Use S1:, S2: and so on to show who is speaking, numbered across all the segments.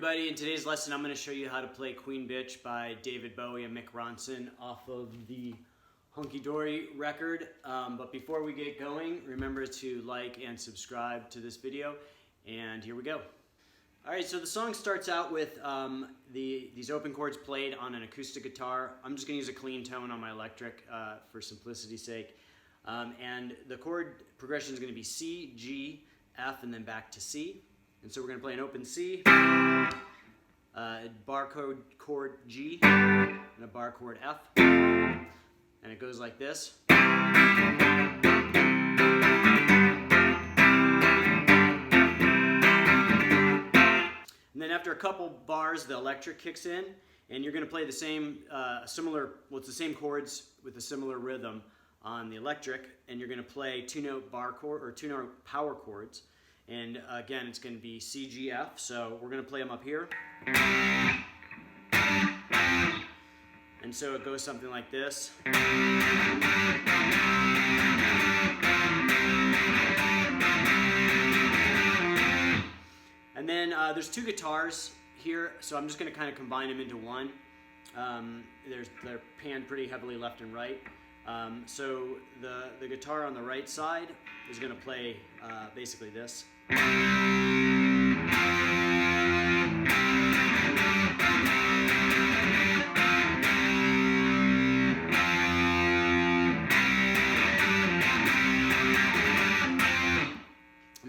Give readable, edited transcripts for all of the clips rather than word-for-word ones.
S1: everybody. In today's lesson, I'm going to show you how to play Queen Bitch by David Bowie and Mick Ronson off of the Hunky Dory record. But before we get going, remember to like and subscribe to this video. And here we go. Alright, so the song starts out with these open chords played on an acoustic guitar. I'm just going to use a clean tone on my electric for simplicity's sake. And the chord progression is going to be C, G, F, and then back to C. And so we're going to play an open C, a bar chord G, and a bar chord F. And it goes like this. And then after a couple bars, the electric kicks in, and you're going to play the same, it's the same chords with a similar rhythm on the electric, and you're going to play two-note bar chord or two-note power chords. And again, it's going to be C, G, F, so we're going to play them up here. And so it goes something like this. And then there's two guitars here, so I'm just going to kind of combine them into one. They're panned pretty heavily left and right. So the guitar on the right side is going to play basically this. And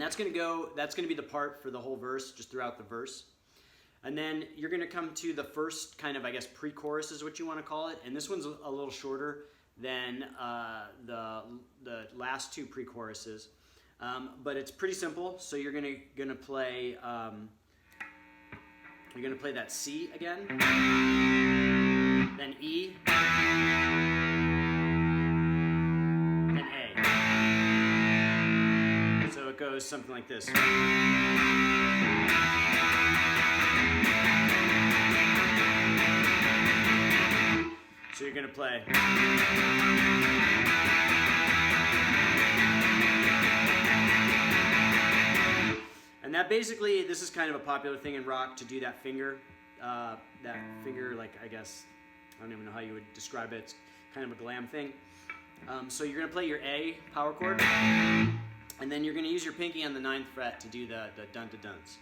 S1: that's going to be the part for the whole verse, just throughout the verse. And then you're going to come to the first kind of, I guess, pre-chorus is what you want to call it. And this one's a little shorter than the last two pre-choruses. But it's pretty simple. So you're gonna play that C again, then E, then A. So it goes something like this. So you're gonna play. And that basically, this is kind of a popular thing in rock to do that finger, like, I guess, I don't even know how you would describe it. It's kind of a glam thing. So you're going to play your A power chord, and then you're going to use your pinky on the 9th fret to do the dun-to-duns.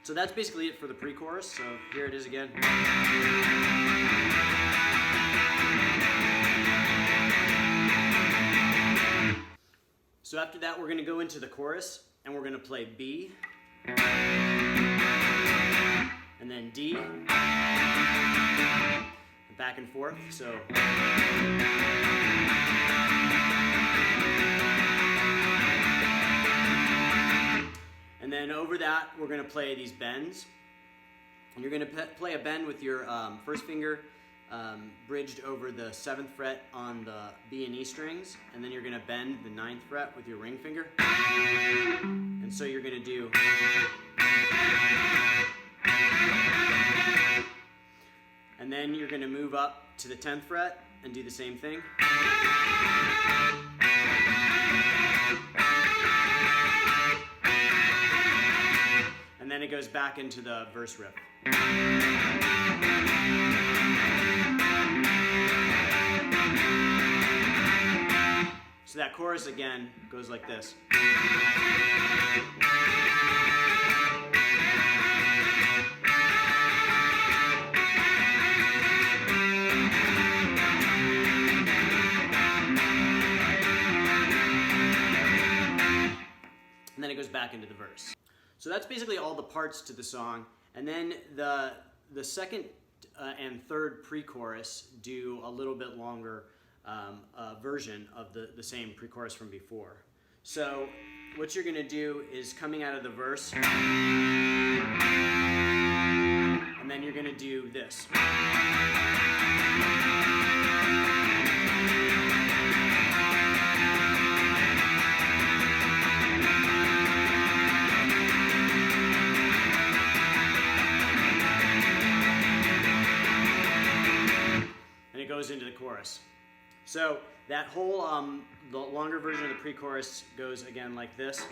S1: So that's basically it for the pre-chorus, so here it is again. So after that, we're going to go into the chorus, and we're going to play B, and then D, and back and forth, so. And then over that, we're going to play these bends. And you're going to play a bend with your first finger bridged over the 7th fret on the B and E strings, and then you're going to bend the 9th fret with your ring finger. And so you're going to do. And then you're going to move up to the 10th fret and do the same thing. And then it goes back into the verse riff. So that chorus again goes like this. And then it goes back into the verse. So that's basically all the parts to the song. And then the second and third pre-chorus do a little bit longer version of the same pre-chorus from before. So what you're going to do is coming out of the verse, and then you're going to do this. And it goes into the chorus. So That whole, the longer version of the pre-chorus goes again like this.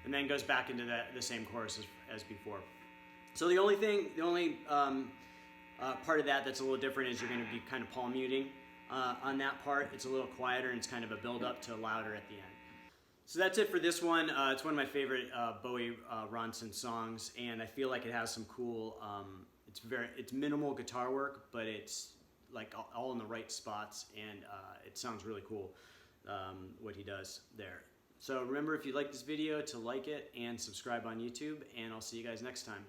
S1: And then goes back into the same chorus as before. So the only part of that that's a little different is you're going to be kind of palm muting on that part. It's a little quieter and it's kind of a build up to louder at the end. So that's it for this one. It's one of my favorite Bowie Ronson songs, and I feel like it has some cool. It's minimal guitar work, but it's like all in the right spots, and it sounds really cool what he does there. So remember, if you like this video, to like it and subscribe on YouTube, and I'll see you guys next time.